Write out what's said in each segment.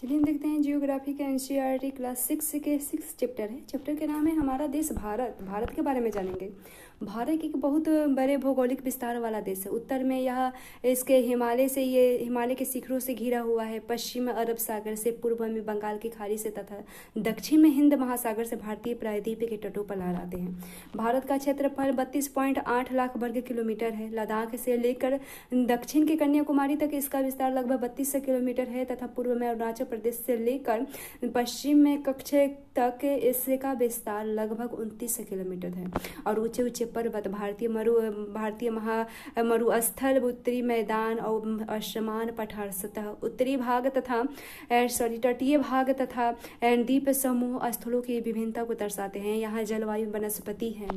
चलिए हम देखते हैं जियोग्राफी के एनसीईआरटी क्लास 6 के 6 चैप्टर है। चैप्टर के नाम है हमारा देश भारत। भारत के बारे में जानेंगे। भारत एक बहुत बड़े भौगोलिक विस्तार वाला देश है। उत्तर में यह इसके हिमालय से ये हिमालय के शिखरों से घिरा हुआ है। पश्चिम में अरब सागर से, पूर्व में बंगाल की खाड़ी से तथा दक्षिण में हिंद महासागर से भारतीय प्रायद्वीप के तटों पर लहराते हैं। भारत का क्षेत्रफल 32.8 लाख वर्ग किलोमीटर है। लद्दाख से लेकर दक्षिण के कन्याकुमारी तक इसका विस्तार लगभग 3200 किलोमीटर है तथा पूर्व में अरुणाचल प्रदेश से लेकर पश्चिम में कच्छ तक इसका विस्तार लगभग 2900 किलोमीटर है। और ऊंचे ऊंचे पर्वत, भारतीय मरुस्थल, उत्तरी मैदान और असमान पठार सतह, उत्तरी भाग तथा तटीय भाग तथा द्वीप समूह स्थलों की विभिन्नता को दर्शाते हैं। यहाँ जलवायु, वनस्पति है,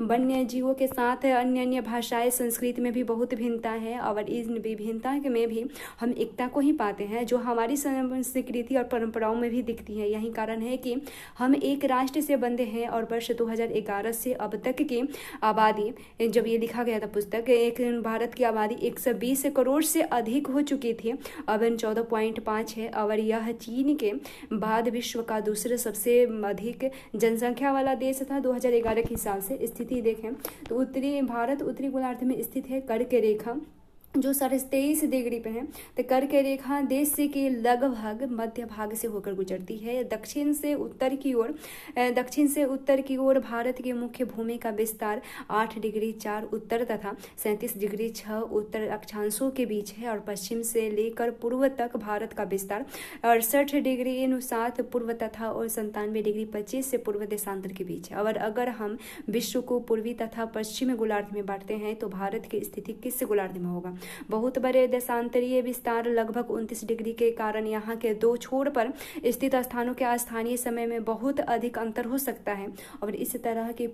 वन्य जीवों के साथ अन्य भाषाएं, संस्कृति में भी बहुत भिन्नता है और इस विभिन्नता में भी हम एकता को ही पाते हैं जो हमारी संस्कृति और परंपराओं में भी दिखती है। यही कारण है कि हम एक राष्ट्र से बंधे हैं। और वर्ष 2011 से अब तक की आबादी, जब ये लिखा गया था पुस्तक, एक भारत की आबादी 120 करोड़ से अधिक हो चुकी थी, अब 14.5 है और यह चीन के बाद विश्व का दूसरे सबसे अधिक जनसंख्या वाला देश था 2011 के हिसाब से। स्थिति देखें तो भारत उत्तरी गोलार्ध में स्थित है। कर्क रेखा जो 23.5 डिग्री पे है, तो कर्क रेखा देश के लगभग मध्य भाग से होकर गुजरती है। दक्षिण से उत्तर की ओर भारत की मुख्य भूमि का विस्तार 8 डिग्री 4 उत्तर तथा 37 डिग्री 6 उत्तर अक्षांशों के बीच है। और पश्चिम से लेकर पूर्व तक भारत का विस्तार 68 डिग्री 7 पूर्व तथा और 97 डिग्री 25 से पूर्व देशांतर के बीच है। और अगर हम विश्व को पूर्वी तथा पश्चिमी गोलार्ध में बांटते हैं तो भारत की स्थिति किस गोलार्ध में होगा? बहुत बड़े देशांतरीय विस्तार लगभग 29 डिग्री के कारण यहाँ के दो छोर पर स्थित स्थानों के स्थानीय समय में बहुत अधिक अंतर हो सकता है। और इस तरह की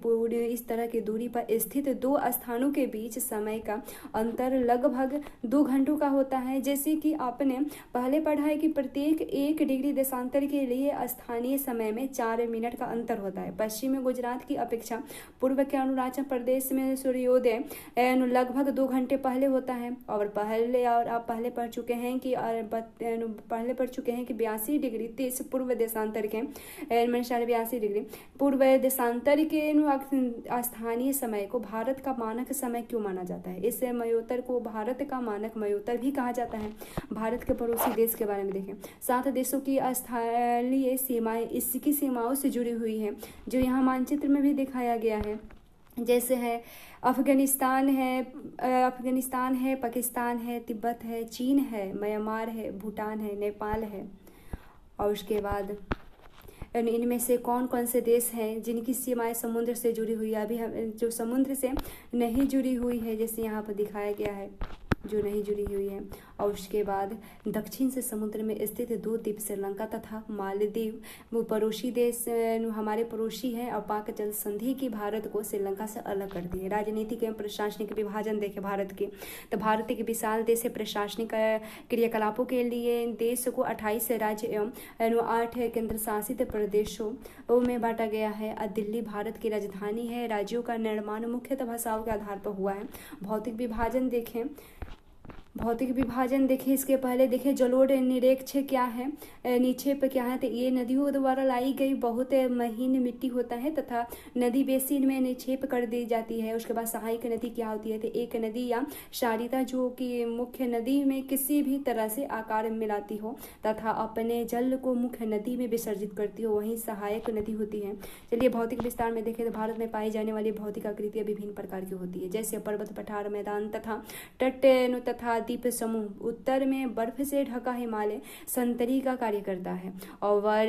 दूरी पर स्थित दो स्थानों के बीच समय का अंतर लगभग 2 घंटों का होता है। जैसे कि आपने पहले पढ़ा है कि प्रत्येक 1 डिग्री देशांतर के लिए स्थानीय समय में 4 मिनट का अंतर होता है। पश्चिमी गुजरात की अपेक्षा पूर्व के अरुणाचल प्रदेश में सूर्योदय लगभग 2 घंटे पहले होता है। और आप पहले पढ़ चुके हैं कि 82 डिग्री 30 पूर्व देशांतर के 82 डिग्री पूर्व देशांतर के स्थानीय समय को भारत का मानक समय क्यों माना जाता है? इस मयोत्तर को भारत का मानक मयोत्तर भी कहा जाता है। भारत के पड़ोसी देश के बारे में देखें। 7 देशों की स्थलीय सीमाएं इसकी सीमाओं से जुड़ी हुई है जो यहाँ मानचित्र में भी दिखाया गया है। जैसे है अफगानिस्तान है, पाकिस्तान है, तिब्बत है, चीन है, म्यांमार है, भूटान है, नेपाल है। और उसके बाद इनमें से कौन कौन से देश हैं जिनकी सीमाएं समुद्र से जुड़ी हुई है? अभी हम जो समुद्र से नहीं जुड़ी हुई है, जैसे यहाँ पर दिखाया गया है, जो नहीं जुड़ी हुई है। और उसके बाद दक्षिण से समुद्र में स्थित 2 द्वीप श्रीलंका तथा मालदीव पड़ोसी देश हमारे पड़ोसी हैं। और पाक जल संधि की भारत को श्रीलंका से अलग कर दिए। राजनीतिक एवं प्रशासनिक विभाजन देखे भारत के, तो भारत एक विशाल देश है। प्रशासनिक क्रियाकलापों के लिए देश को 28 राज्य एवं 8 केंद्र शासित प्रदेशों में बांटा गया है। दिल्ली भारत की राजधानी है। राज्यों का निर्माण मुख्यतः भाषाओं के आधार पर हुआ है। भौतिक विभाजन देखें इसके पहले देखें जलोढ़ निरपेक्ष क्या है, निक्षेप क्या है? तो ये नदियों द्वारा लाई गई बहुत महीन मिट्टी होता है तथा नदी बेसिन में निक्षेप कर दी जाती है। उसके बाद सहायक नदी क्या होती है? तो एक नदी या शारिता जो कि मुख्य नदी में किसी भी तरह से आकार मिलाती हो तथा अपने जल को मुख्य नदी में विसर्जित करती हो, वहीं सहायक नदी होती है। चलिए भौतिक विस्तार में देखें तो भारत में पाई जाने वाली भौतिक आकृतियां विभिन्न प्रकार की होती है, जैसे पर्वत, पठार, मैदान तथा तट तथा द्वीप समूह। उत्तर में बर्फ से ढका हिमालय संतरी का कार्य करता है। और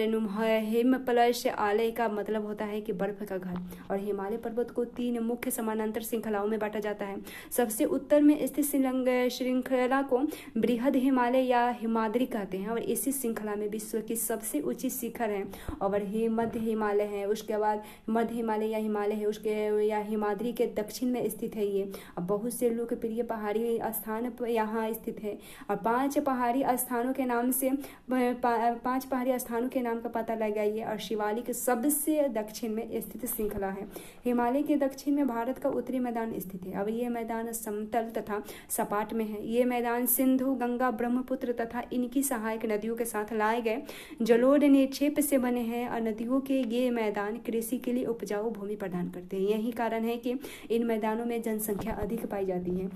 हिम प्लस आलय का मतलब होता है कि बर्फ का घर। और हिमालय पर्वत को 3 मुख्य समानांतर श्रृंखलाओं में बांटा जाता है। सबसे उत्तर में स्थित श्रृंखला को बृहद हिमालय या हिमाद्री कहते हैं और इसी श्रृंखला में विश्व की सबसे ऊंची शिखर है और मध्य हिमालय है। उसके बाद मध्य हिमालय या हिमालय है, उसके या हिमाद्री के दक्षिण में स्थित है। ये अब बहुत से लोकप्रिय पहाड़ी स्थान या यहाँ स्थित है। और 5 पहाड़ी स्थानों के नाम से 5 पहाड़ी स्थानों के नाम का पता लगाइए। और शिवालिक सबसे दक्षिण में स्थित श्रृंखला है। हिमालय के दक्षिण में भारत का उत्तरी मैदान स्थित है। अब ये मैदान समतल तथा सपाट में है। ये मैदान सिंधु, गंगा, ब्रह्मपुत्र तथा इनकी सहायक नदियों के साथ लाए गए जलोढ़ निक्षेप से बने हैं। और नदियों के ये मैदान कृषि के लिए उपजाऊ भूमि प्रदान करते हैं। यही कारण है कि इन मैदानों में जनसंख्या अधिक पाई जाती है।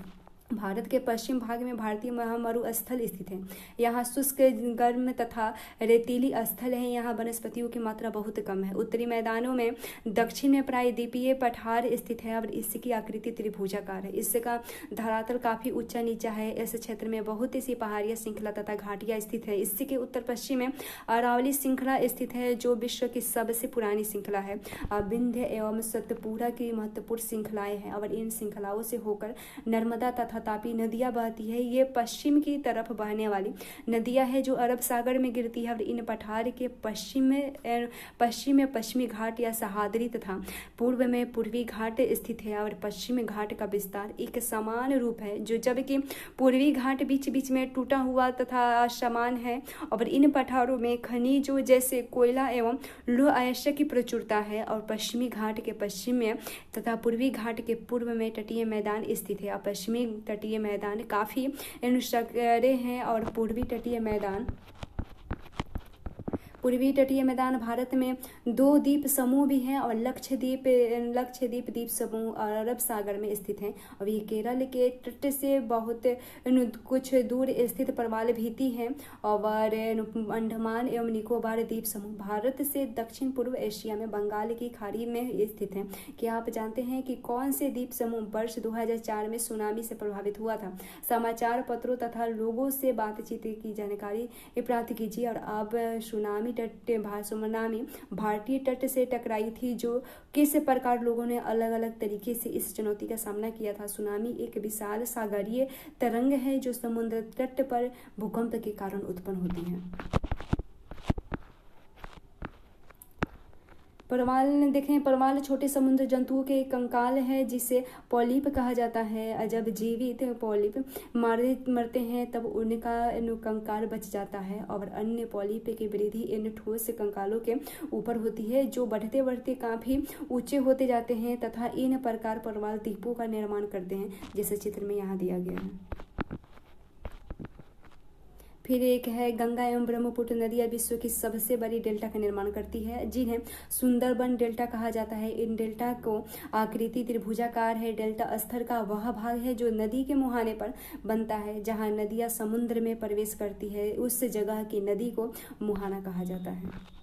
भारत के पश्चिम भाग में भारतीय मरुस्थल स्थित है। यहाँ शुष्क, गर्म तथा रेतीली स्थल है। यहाँ वनस्पतियों की मात्रा बहुत कम है। उत्तरी मैदानों में दक्षिण में प्रायद्वीपीय पठार स्थित है और इसकी आकृति त्रिभुजाकार है। इसका धरातल काफी ऊंचा नीचा है। इस क्षेत्र में बहुत सी पहाड़ियाँ श्रृंखला तथा घाटियाँ स्थित है। इसी के उत्तर पश्चिम में अरावली श्रृंखला स्थित है जो विश्व की सबसे पुरानी श्रृंखला है। विंध्य एवं सतपुड़ा की महत्वपूर्ण श्रृंखलाएं हैं और इन श्रृंखलाओं से होकर नर्मदा तथा तापी नदियां बहती है। ये पश्चिम की तरफ बहने वाली नदियां हैं जो अरब सागर में गिरती है। और इन पठार के पश्चिम में पश्चिमी घाट या सहादरी तथा पूर्व में पूर्वी घाट स्थित है। और पश्चिमी घाट का विस्तार एक समान रूप है जो जबकि पूर्वी घाट बीच बीच में टूटा हुआ तथा समान है। और इन पठारों में खनिजों जैसे कोयला एवं लौह अयस्क की प्रचुरता है। और पश्चिमी घाट के पश्चिम में तथा पूर्वी घाट के पूर्व में तटीय मैदान स्थित है। और पश्चिमी तटीय मैदान काफी संकरे हैं। और पूर्वी तटीय मैदान भारत में 2 द्वीप समूह भी हैं और लक्षद्वीप द्वीप समूह और अरब सागर में स्थित हैं। और ये केरल के तट से बहुत कुछ दूर स्थित प्रवाल भीति हैं। और अंडमान एवं निकोबार द्वीप समूह भारत से दक्षिण पूर्व एशिया में बंगाल की खाड़ी में स्थित हैं। क्या आप जानते हैं कि कौन से द्वीप समूह वर्ष 2004 में सुनामी से प्रभावित हुआ था? समाचार पत्रों तथा लोगों से बातचीत की जानकारी प्राप्त कीजिए। और अब सुनामी भारतीय तट से टकराई थी। जो किस प्रकार लोगों ने अलग अलग तरीके से इस चुनौती का सामना किया था। सुनामी एक विशाल सागरीय तरंग है जो समुद्र तट पर भूकंप के कारण उत्पन्न होती है। परवाल छोटे समुद्र जंतुओं के कंकाल है जिसे पॉलिप कहा जाता है। जब जीवित पॉलिप मरते हैं तब उनका कंकाल बच जाता है और अन्य पॉलिप की वृद्धि इन ठोस कंकालों के ऊपर होती है जो बढ़ते बढ़ते काफी ऊंचे होते जाते हैं तथा इन प्रकार परवाल द्वीपों का निर्माण करते हैं जैसे चित्र में यहाँ दिया गया है। फिर एक है गंगा एवं ब्रह्मपुत्र नदियाँ विश्व की सबसे बड़ी डेल्टा का निर्माण करती है जिन्हें सुंदरबन डेल्टा कहा जाता है। इन डेल्टा को आकृति त्रिभुजाकार है। डेल्टा स्तर का वह भाग है जो नदी के मुहाने पर बनता है। जहाँ नदियाँ समुद्र में प्रवेश करती है उस जगह की नदी को मुहाना कहा जाता है।